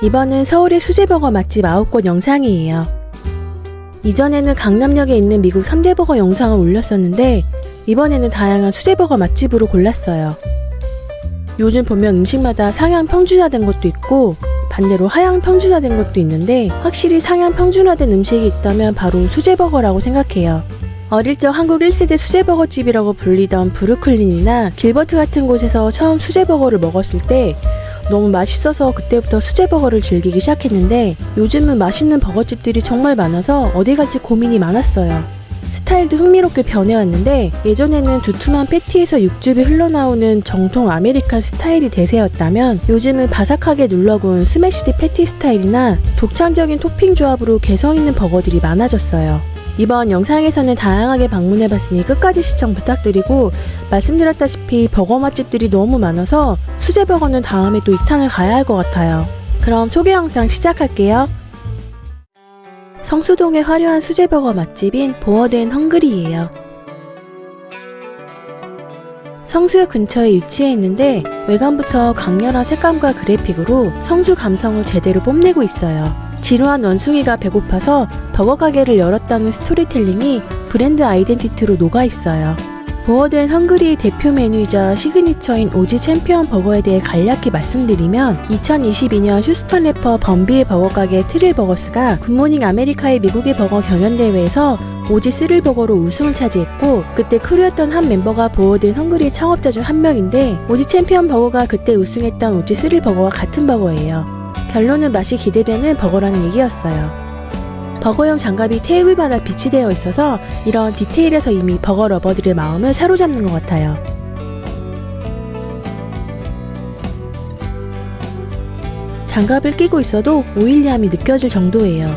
이번은 서울의 수제버거 맛집 9곳 영상이에요. 이전에는 강남역에 있는 미국 3대 버거 영상을 올렸었는데 이번에는 다양한 수제버거 맛집으로 골랐어요. 요즘 보면 음식마다 상향 평준화된 것도 있고 반대로 하향 평준화된 것도 있는데 확실히 상향 평준화된 음식이 있다면 바로 수제버거라고 생각해요. 어릴 적 한국 1세대 수제버거집이라고 불리던 브루클린이나 길버트 같은 곳에서 처음 수제버거를 먹었을 때 너무 맛있어서 그때부터 수제버거를 즐기기 시작했는데 요즘은 맛있는 버거집들이 정말 많아서 어디 갈지 고민이 많았어요. 스타일도 흥미롭게 변해왔는데 예전에는 두툼한 패티에서 육즙이 흘러나오는 정통 아메리칸 스타일이 대세였다면 요즘은 바삭하게 눌러구운 스매시드 패티 스타일이나 독창적인 토핑 조합으로 개성 있는 버거들이 많아졌어요. 이번 영상에서는 다양하게 방문해봤으니 끝까지 시청 부탁드리고 말씀드렸다시피 버거 맛집들이 너무 많아서 수제버거는 다음에 또 2탄을 가야 할 것 같아요. 그럼 소개 영상 시작할게요. 성수동의 화려한 수제버거 맛집인 보어드앤헝그리예요. 성수역 근처에 위치해 있는데 외관부터 강렬한 색감과 그래픽으로 성수 감성을 제대로 뽐내고 있어요. 지루한 원숭이가 배고파서 버거 가게를 열었다는 스토리텔링이 브랜드 아이덴티티로 녹아있어요. 보어드앤헝그리의 대표 메뉴이자 시그니처인 오지 챔피언 버거에 대해 간략히 말씀드리면 2022년 휴스턴 래퍼 범비의 버거 가게 트릴버거스가 굿모닝 아메리카의 미국의 버거 경연대회에서 오지 스릴버거로 우승을 차지했고 그때 크루였던 한 멤버가 보어드앤헝그리의 창업자 중 한 명인데 오지 챔피언 버거가 그때 우승했던 오지 스릴버거와 같은 버거예요. 결론은 맛이 기대되는 버거라는 얘기였어요. 버거용 장갑이 테이블마다 비치되어 있어서 이런 디테일에서 이미 버거 러버들의 마음을 사로잡는 것 같아요. 장갑을 끼고 있어도 오일리함이 느껴질 정도예요.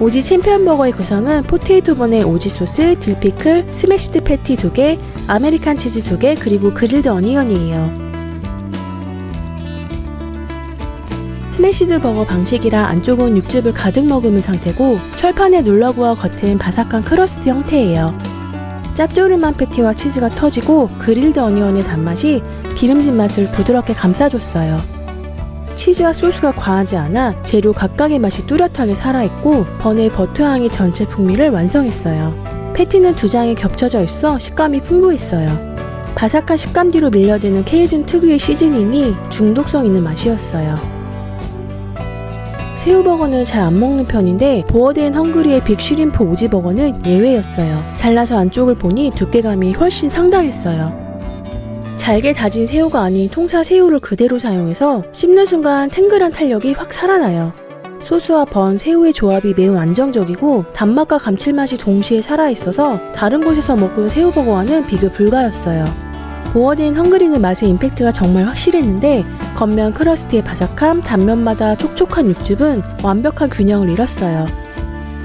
오지 챔피언 버거의 구성은 포테이토 본에 오지 소스, 딜피클, 스매시드 패티 2개, 아메리칸 치즈 2개, 그리고 그릴드 어니언이에요. 스매시드 버거 방식이라 안쪽은 육즙을 가득 머금은 상태고 철판에 눌러구워 겉은 바삭한 크러스트 형태예요. 짭조름한 패티와 치즈가 터지고 그릴드 어니언의 단맛이 기름진 맛을 부드럽게 감싸줬어요. 치즈와 소스가 과하지 않아 재료 각각의 맛이 뚜렷하게 살아있고 번의 버터향이 전체 풍미를 완성했어요. 패티는 2장이 겹쳐져 있어 식감이 풍부했어요. 바삭한 식감 뒤로 밀려드는 케이준 특유의 시즈닝이 중독성 있는 맛이었어요. 새우버거는 잘 안 먹는 편인데 보어드앤헝그리의 빅슈림프 오지버거는 예외였어요. 잘라서 안쪽을 보니 두께감이 훨씬 상당했어요. 잘게 다진 새우가 아닌 통사 새우를 그대로 사용해서 씹는 순간 탱글한 탄력이 확 살아나요. 소스와 번, 새우의 조합이 매우 안정적이고 단맛과 감칠맛이 동시에 살아있어서 다른 곳에서 먹은 새우버거와는 비교 불가였어요. 보어드앤헝그리는 맛의 임팩트가 정말 확실했는데 겉면 크러스트의 바삭함, 단면마다 촉촉한 육즙은 완벽한 균형을 이뤘어요.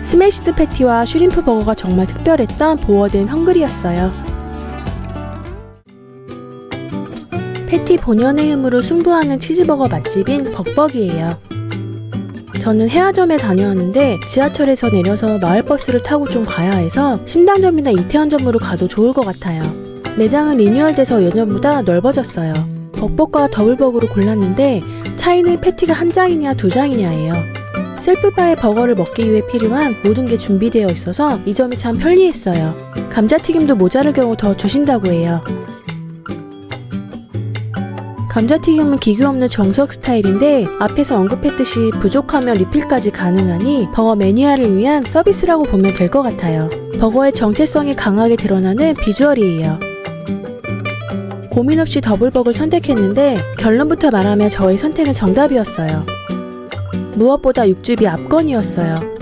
스매시드 패티와 슈림프 버거가 정말 특별했던 보어드앤헝그리였어요. 패티 본연의 힘으로 승부하는 치즈버거 맛집인 벅벅이에요. 저는 해화점에 다녀왔는데 지하철에서 내려서 마을버스를 타고 좀 가야 해서 신당점이나 이태원점으로 가도 좋을 것 같아요. 매장은 리뉴얼돼서 예전보다 넓어졌어요. 벅벅과 더블버거로 골랐는데 차이는 패티가 1장이냐 2장이냐예요. 셀프바에 버거를 먹기 위해 필요한 모든 게 준비되어 있어서 이 점이 참 편리했어요. 감자튀김도 모자랄 경우 더 주신다고 해요. 감자튀김은 기교 없는 정석 스타일인데 앞에서 언급했듯이 부족하면 리필까지 가능하니 버거 매니아를 위한 서비스라고 보면 될 것 같아요. 버거의 정체성이 강하게 드러나는 비주얼이에요. 고민 없이 더블버거를 선택했는데 결론부터 말하면 저의 선택은 정답이었어요. 무엇보다 육즙이 압권이었어요.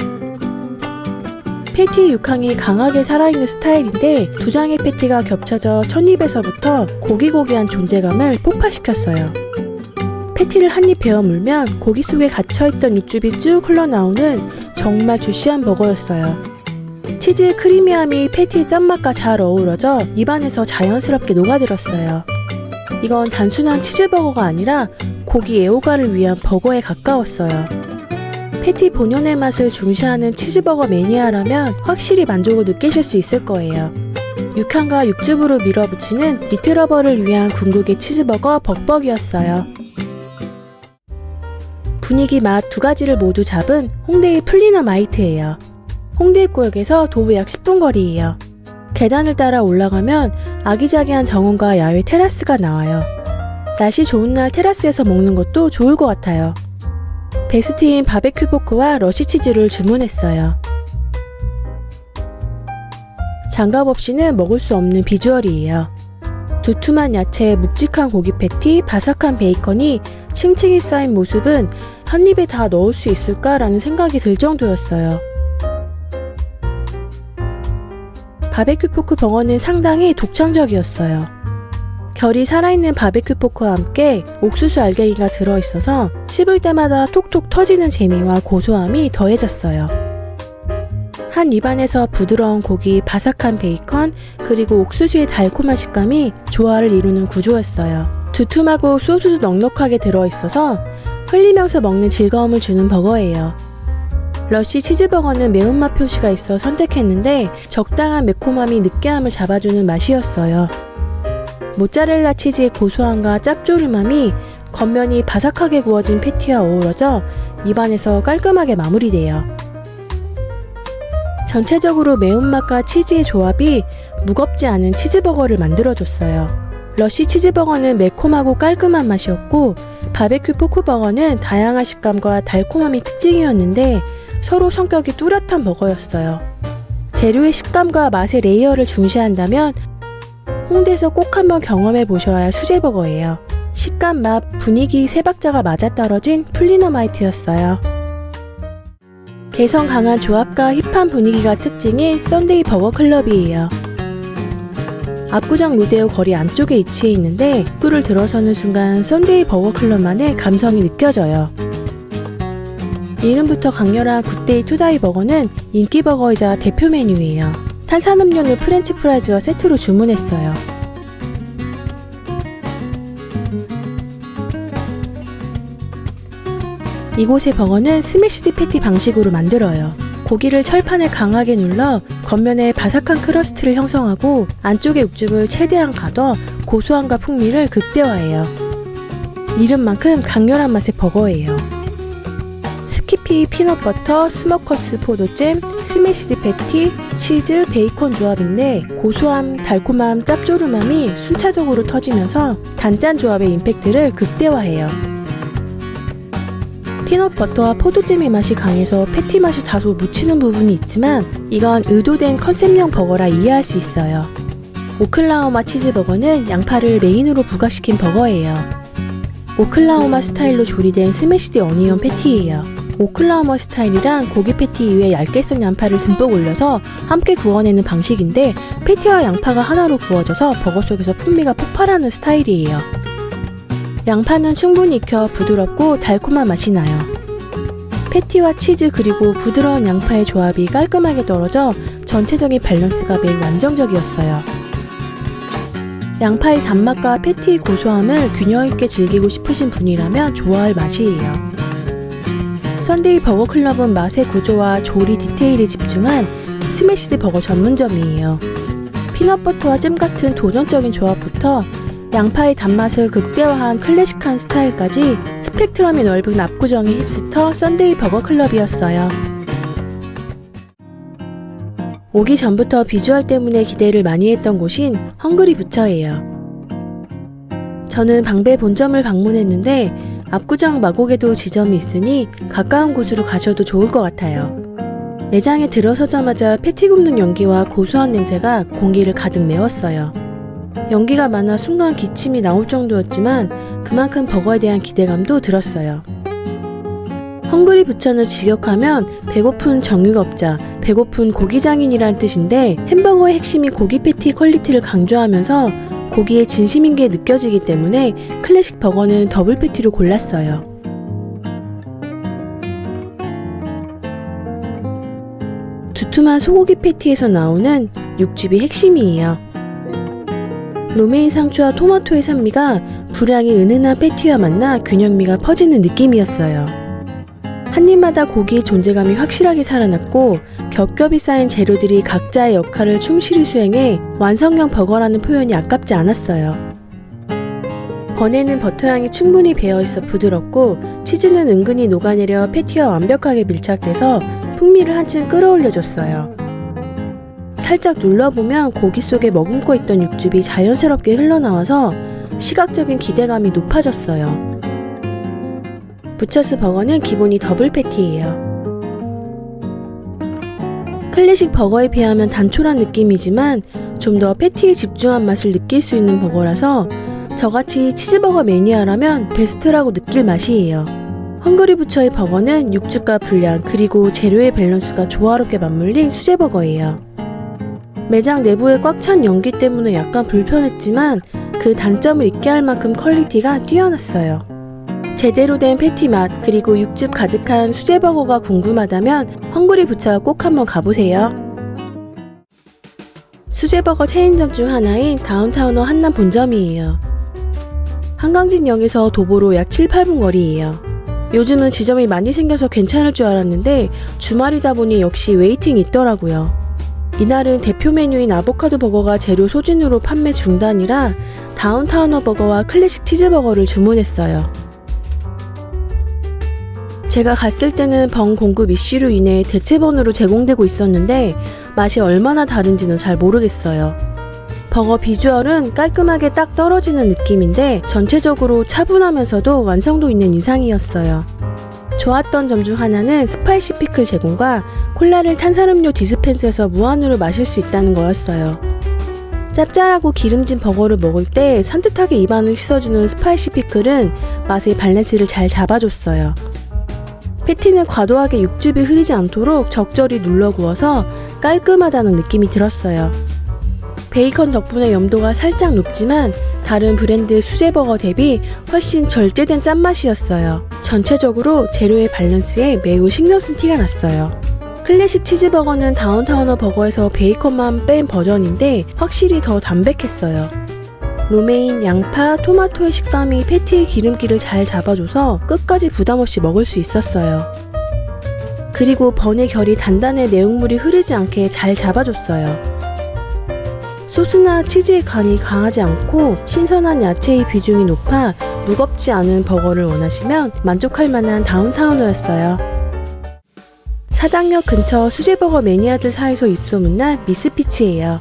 패티의 육향이 강하게 살아있는 스타일인데 2장의 패티가 겹쳐져 첫입에서부터 고기고기한 존재감을 폭발시켰어요. 패티를 한 입 베어 물면 고기 속에 갇혀있던 육즙이 쭉 흘러나오는 정말 주시한 버거였어요. 치즈의 크리미함이 패티의 짠맛과 잘 어우러져 입안에서 자연스럽게 녹아들었어요. 이건 단순한 치즈버거가 아니라 고기 애호가를 위한 버거에 가까웠어요. 패티 본연의 맛을 중시하는 치즈버거 매니아라면 확실히 만족을 느끼실 수 있을 거예요. 육향과 육즙으로 밀어붙이는 리틀러버를 위한 궁극의 치즈버거 벅벅이었어요. 분위기 맛 두 가지를 모두 잡은 홍대의 플리너마이트예요. 홍대 입구역에서 도보 약 10분 거리예요. 계단을 따라 올라가면 아기자기한 정원과 야외 테라스가 나와요. 날씨 좋은 날 테라스에서 먹는 것도 좋을 것 같아요. 베스트인 바베큐 포크와 러쉬치즈를 주문했어요. 장갑 없이는 먹을 수 없는 비주얼이에요. 두툼한 야채, 묵직한 고기 패티, 바삭한 베이컨이 층층이 쌓인 모습은 한 입에 다 넣을 수 있을까라는 생각이 들 정도였어요. 바베큐 포크 벙어는 상당히 독창적이었어요. 결이 살아있는 바베큐 포크와 함께 옥수수 알갱이가 들어있어서 씹을 때마다 톡톡 터지는 재미와 고소함이 더해졌어요. 한 입안에서 부드러운 고기, 바삭한 베이컨, 그리고 옥수수의 달콤한 식감이 조화를 이루는 구조였어요. 두툼하고 소스도 넉넉하게 들어있어서 흘리면서 먹는 즐거움을 주는 버거예요. 러쉬 치즈버거는 매운맛 표시가 있어 선택했는데 적당한 매콤함이 느끼함을 잡아주는 맛이었어요. 모짜렐라 치즈의 고소함과 짭조름함이 겉면이 바삭하게 구워진 패티와 어우러져 입안에서 깔끔하게 마무리돼요. 전체적으로 매운맛과 치즈의 조합이 무겁지 않은 치즈버거를 만들어줬어요. 러쉬 치즈버거는 매콤하고 깔끔한 맛이었고 바베큐 포크버거는 다양한 식감과 달콤함이 특징이었는데 서로 성격이 뚜렷한 버거였어요. 재료의 식감과 맛의 레이어를 중시한다면 홍대에서 꼭 한번 경험해 보셔야 할 수제버거예요. 식감, 맛, 분위기 세 박자가 맞아떨어진 플리너마이트였어요. 개성 강한 조합과 힙한 분위기가 특징인 썬데이 버거 클럽이에요. 압구정 로데오 거리 안쪽에 위치해 있는데 입구를 들어서는 순간 썬데이 버거 클럽만의 감성이 느껴져요. 이름부터 강렬한 굿데이 투다이 버거는 인기 버거이자 대표 메뉴예요. 탄산음료는 프렌치 프라이즈와 세트로 주문했어요. 이곳의 버거는 스매시드 패티 방식으로 만들어요. 고기를 철판에 강하게 눌러 겉면에 바삭한 크러스트를 형성하고 안쪽의 육즙을 최대한 가둬 고소함과 풍미를 극대화해요. 이름만큼 강렬한 맛의 버거예요. 스키피 피넛버터, 스모커스 포도잼, 스매시드 패티, 치즈, 베이컨 조합인데 고소함, 달콤함, 짭조름함이 순차적으로 터지면서 단짠 조합의 임팩트를 극대화해요. 피넛버터와 포도잼의 맛이 강해서 패티 맛이 다소 묻히는 부분이 있지만 이건 의도된 컨셉용 버거라 이해할 수 있어요. 오클라호마 치즈버거는 양파를 메인으로 부각시킨 버거예요. 오클라호마 스타일로 조리된 스매시드 어니언 패티예요. 오클라호마 스타일이란 고기 패티 위에 얇게 썬 양파를 듬뿍 올려서 함께 구워내는 방식인데 패티와 양파가 하나로 구워져서 버거 속에서 풍미가 폭발하는 스타일이에요. 양파는 충분히 익혀 부드럽고 달콤한 맛이 나요. 패티와 치즈 그리고 부드러운 양파의 조합이 깔끔하게 떨어져 전체적인 밸런스가 매우 안정적이었어요. 양파의 단맛과 패티의 고소함을 균형 있게 즐기고 싶으신 분이라면 좋아할 맛이에요. 썬데이 버거 클럽은 맛의 구조와 조리 디테일에 집중한 스매시드 버거 전문점이에요. 피넛버터와 잼 같은 도전적인 조합부터 양파의 단맛을 극대화한 클래식한 스타일까지 스펙트럼이 넓은 압구정의 힙스터 썬데이 버거 클럽이었어요. 오기 전부터 비주얼 때문에 기대를 많이 했던 곳인 헝그리 부처예요. 저는 방배 본점을 방문했는데 압구정 마곡에도 지점이 있으니 가까운 곳으로 가셔도 좋을 것 같아요. 매장에 들어서자마자 패티 굽는 연기와 고소한 냄새가 공기를 가득 메웠어요. 연기가 많아 순간 기침이 나올 정도였지만 그만큼 버거에 대한 기대감도 들었어요. 헝그리 부처는 직역하면 배고픈 정육업자, 배고픈 고기장인이란 뜻인데 햄버거의 핵심이 고기 패티 퀄리티를 강조하면서 고기에 진심인 게 느껴지기 때문에 클래식 버거는 더블 패티로 골랐어요. 두툼한 소고기 패티에서 나오는 육즙이 핵심이에요. 로메인 상추와 토마토의 산미가 불향이 은은한 패티와 만나 균형미가 퍼지는 느낌이었어요. 한 입마다 고기의 존재감이 확실하게 살아났고 겹겹이 쌓인 재료들이 각자의 역할을 충실히 수행해 완성형 버거라는 표현이 아깝지 않았어요. 번에는 버터향이 충분히 배어있어 부드럽고 치즈는 은근히 녹아내려 패티와 완벽하게 밀착돼서 풍미를 한층 끌어올려줬어요. 살짝 눌러보면 고기 속에 머금고 있던 육즙이 자연스럽게 흘러나와서 시각적인 기대감이 높아졌어요. 부처스 버거는 기본이 더블 패티예요. 클래식 버거에 비하면 단촐한 느낌이지만 좀 더 패티에 집중한 맛을 느낄 수 있는 버거라서 저같이 치즈버거 매니아라면 베스트라고 느낄 맛이에요. 헝그리 부처의 버거는 육즙과 분량 그리고 재료의 밸런스가 조화롭게 맞물린 수제버거예요. 매장 내부에 꽉 찬 연기 때문에 약간 불편했지만 그 단점을 잊게 할 만큼 퀄리티가 뛰어났어요. 제대로 된 패티 맛 그리고 육즙 가득한 수제버거가 궁금하다면 헝그리 부처 꼭 한번 가보세요. 수제버거 체인점 중 하나인 다운타운어 한남 본점이에요. 한강진역에서 도보로 약 7, 8분 거리예요. 요즘은 지점이 많이 생겨서 괜찮을 줄 알았는데 주말이다 보니 역시 웨이팅이 있더라고요. 이날은 대표 메뉴인 아보카도 버거가 재료 소진으로 판매 중단이라 다운타운어 버거와 클래식 치즈버거를 주문했어요. 제가 갔을 때는 번 공급 이슈로 인해 대체번으로 제공되고 있었는데 맛이 얼마나 다른지는 잘 모르겠어요. 버거 비주얼은 깔끔하게 딱 떨어지는 느낌인데 전체적으로 차분하면서도 완성도 있는 이상이었어요. 좋았던 점 중 하나는 스파이시 피클 제공과 콜라를 탄산음료 디스펜서에서 무한으로 마실 수 있다는 거였어요. 짭짤하고 기름진 버거를 먹을 때 산뜻하게 입안을 씻어주는 스파이시 피클은 맛의 밸런스를 잘 잡아줬어요. 패티는 과도하게 육즙이 흐르지 않도록 적절히 눌러 구워서 깔끔하다는 느낌이 들었어요. 베이컨 덕분에 염도가 살짝 높지만 다른 브랜드 수제버거 대비 훨씬 절제된 짠맛이었어요. 전체적으로 재료의 밸런스에 매우 신경쓴 티가 났어요. 클래식 치즈버거는 다운타운어 버거에서 베이컨만 뺀 버전인데 확실히 더 담백했어요. 로메인, 양파, 토마토의 식감이 패티의 기름기를 잘 잡아줘서 끝까지 부담없이 먹을 수 있었어요. 그리고 번의 결이 단단해 내용물이 흐르지 않게 잘 잡아줬어요. 소스나 치즈의 간이 강하지 않고 신선한 야채의 비중이 높아 무겁지 않은 버거를 원하시면 만족할 만한 다운타운어였어요. 사당역 근처 수제버거 매니아들 사이에서 입소문난 미스피치예요.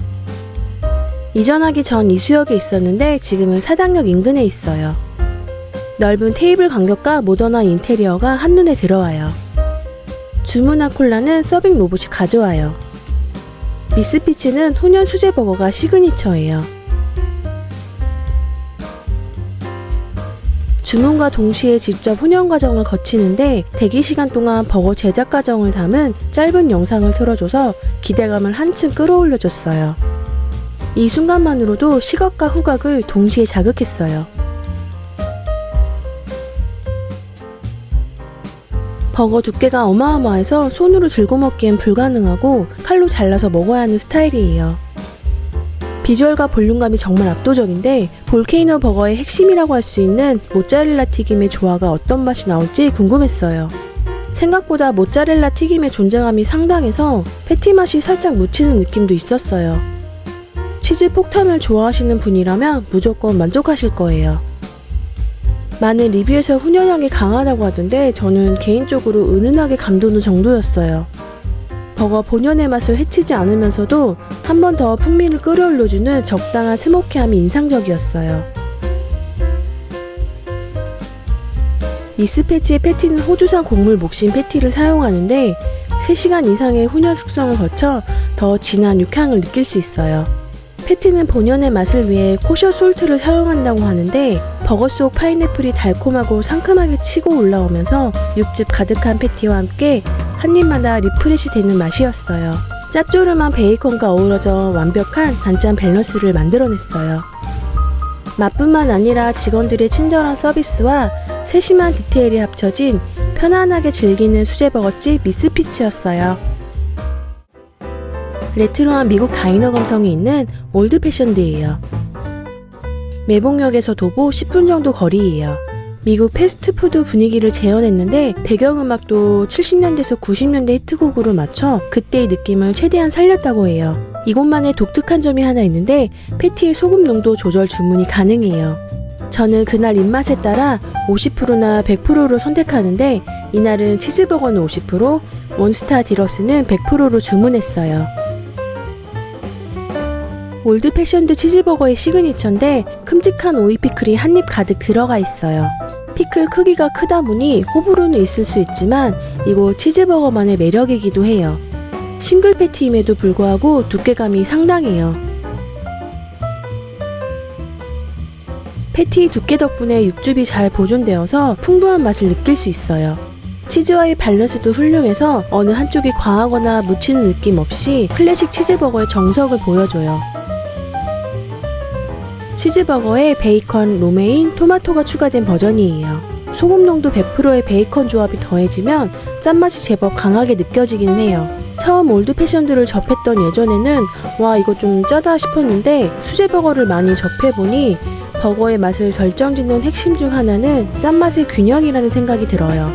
이전하기 전 이수역에 있었는데 지금은 사당역 인근에 있어요. 넓은 테이블 간격과 모던한 인테리어가 한눈에 들어와요. 주문한 콜라는 서빙 로봇이 가져와요. 미스피치는 훈연 수제버거가 시그니처예요. 주문과 동시에 직접 훈연 과정을 거치는데 대기시간 동안 버거 제작 과정을 담은 짧은 영상을 틀어줘서 기대감을 한층 끌어올려줬어요. 이 순간만으로도 시각과 후각을 동시에 자극했어요. 버거 두께가 어마어마해서 손으로 들고 먹기엔 불가능하고 칼로 잘라서 먹어야 하는 스타일이에요. 비주얼과 볼륨감이 정말 압도적인데 볼케이노 버거의 핵심이라고 할 수 있는 모짜렐라 튀김의 조화가 어떤 맛이 나올지 궁금했어요. 생각보다 모짜렐라 튀김의 존재감이 상당해서 패티 맛이 살짝 묻히는 느낌도 있었어요. 치즈 폭탄을 좋아하시는 분이라면 무조건 만족하실 거예요. 많은 리뷰에서 훈연향이 강하다고 하던데 저는 개인적으로 은은하게 감도는 정도였어요. 버거 본연의 맛을 해치지 않으면서도 한 번 더 풍미를 끌어올려주는 적당한 스모키함이 인상적이었어요. 미스패치의 패티는 호주산 곡물 목심 패티를 사용하는데 3시간 이상의 훈연 숙성을 거쳐 더 진한 육향을 느낄 수 있어요. 패티는 본연의 맛을 위해 코셔 솔트를 사용한다고 하는데 버거 속 파인애플이 달콤하고 상큼하게 치고 올라오면서 육즙 가득한 패티와 함께 한 입마다 리프레시 되는 맛이었어요. 짭조름한 베이컨과 어우러져 완벽한 단짠 밸런스를 만들어냈어요. 맛뿐만 아니라 직원들의 친절한 서비스와 세심한 디테일이 합쳐진 편안하게 즐기는 수제버거집 미스피치였어요. 레트로한 미국 다이너 감성이 있는 올드 패션드예요. 매봉역에서 도보 10분 정도 거리예요. 미국 패스트푸드 분위기를 재현했는데 배경음악도 70년대에서 90년대 히트곡으로 맞춰 그때의 느낌을 최대한 살렸다고 해요. 이곳만의 독특한 점이 하나 있는데 패티의 소금 농도 조절 주문이 가능해요. 저는 그날 입맛에 따라 50%나 100%로 선택하는데 이날은 치즈버거는 50%, 몬스타 디럭스는 100%로 주문했어요. 올드 패션드 치즈버거의 시그니처인데 큼직한 오이 피클이 한입 가득 들어가 있어요. 피클 크기가 크다 보니 호불호는 있을 수 있지만 이곳 치즈버거만의 매력이기도 해요. 싱글 패티임에도 불구하고 두께감이 상당해요. 패티 두께 덕분에 육즙이 잘 보존되어서 풍부한 맛을 느낄 수 있어요. 치즈와의 밸런스도 훌륭해서 어느 한쪽이 과하거나 묻히는 느낌 없이 클래식 치즈버거의 정석을 보여줘요. 치즈버거에 베이컨, 로메인, 토마토가 추가된 버전이에요. 소금 농도 100%의 베이컨 조합이 더해지면 짠맛이 제법 강하게 느껴지긴 해요. 처음 올드 패션드를 접했던 예전에는 와 이거 좀 짜다 싶었는데 수제버거를 많이 접해보니 버거의 맛을 결정짓는 핵심 중 하나는 짠맛의 균형이라는 생각이 들어요.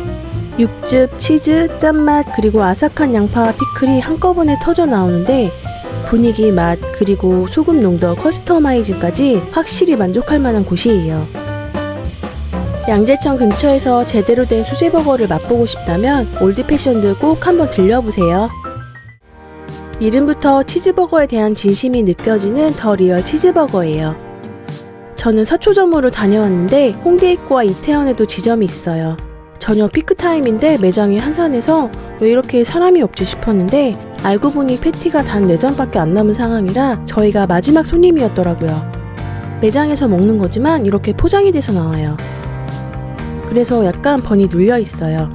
육즙, 치즈, 짠맛, 그리고 아삭한 양파와 피클이 한꺼번에 터져 나오는데 분위기, 맛, 그리고 소금 농도, 커스터마이징까지 확실히 만족할 만한 곳이에요. 양재천 근처에서 제대로 된 수제버거를 맛보고 싶다면 올드 패션드 꼭 한번 들려보세요. 이름부터 치즈버거에 대한 진심이 느껴지는 더 리얼 치즈버거예요. 저는 서초점으로 다녀왔는데 홍대 입구와 이태원에도 지점이 있어요. 저녁 피크타임인데 매장이 한산해서 왜 이렇게 사람이 없지 싶었는데 알고 보니 패티가 단 4장밖에 안 남은 상황이라 저희가 마지막 손님이었더라고요. 매장에서 먹는 거지만 이렇게 포장이 돼서 나와요. 그래서 약간 번이 눌려 있어요.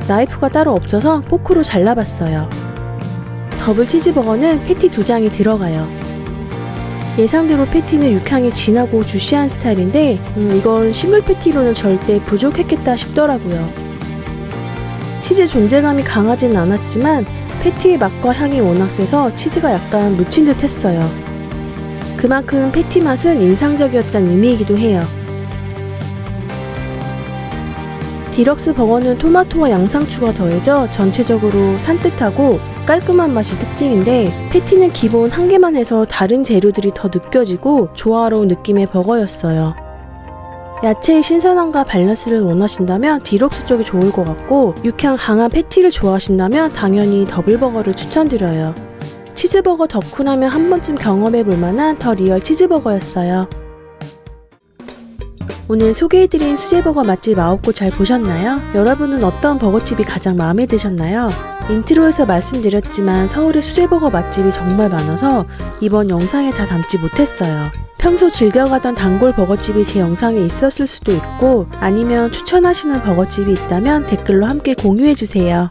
나이프가 따로 없어서 포크로 잘라봤어요. 더블 치즈버거는 패티 2장이 들어가요. 예상대로 패티는 육향이 진하고 주시한 스타일인데 이건 싱글 패티로는 절대 부족했겠다 싶더라고요. 치즈 존재감이 강하진 않았지만 패티의 맛과 향이 워낙 세서 치즈가 약간 묻힌 듯 했어요. 그만큼 패티 맛은 인상적이었다는 의미이기도 해요. 디럭스 버거는 토마토와 양상추가 더해져 전체적으로 산뜻하고 깔끔한 맛이 특징인데 패티는 기본 한 개만 해서 다른 재료들이 더 느껴지고 조화로운 느낌의 버거였어요. 야채의 신선함과 밸런스를 원하신다면 디럭스 쪽이 좋을 것 같고 육향 강한 패티를 좋아하신다면 당연히 더블버거를 추천드려요. 치즈버거 덕후 나면 한 번쯤 경험해볼 만한 더 리얼 치즈버거였어요. 오늘 소개해드린 수제버거 맛집 9곳 잘 보셨나요? 여러분은 어떤 버거집이 가장 마음에 드셨나요? 인트로에서 말씀드렸지만 서울의 수제버거 맛집이 정말 많아서 이번 영상에 다 담지 못했어요. 평소 즐겨가던 단골 버거집이 제 영상에 있었을 수도 있고 아니면 추천하시는 버거집이 있다면 댓글로 함께 공유해주세요.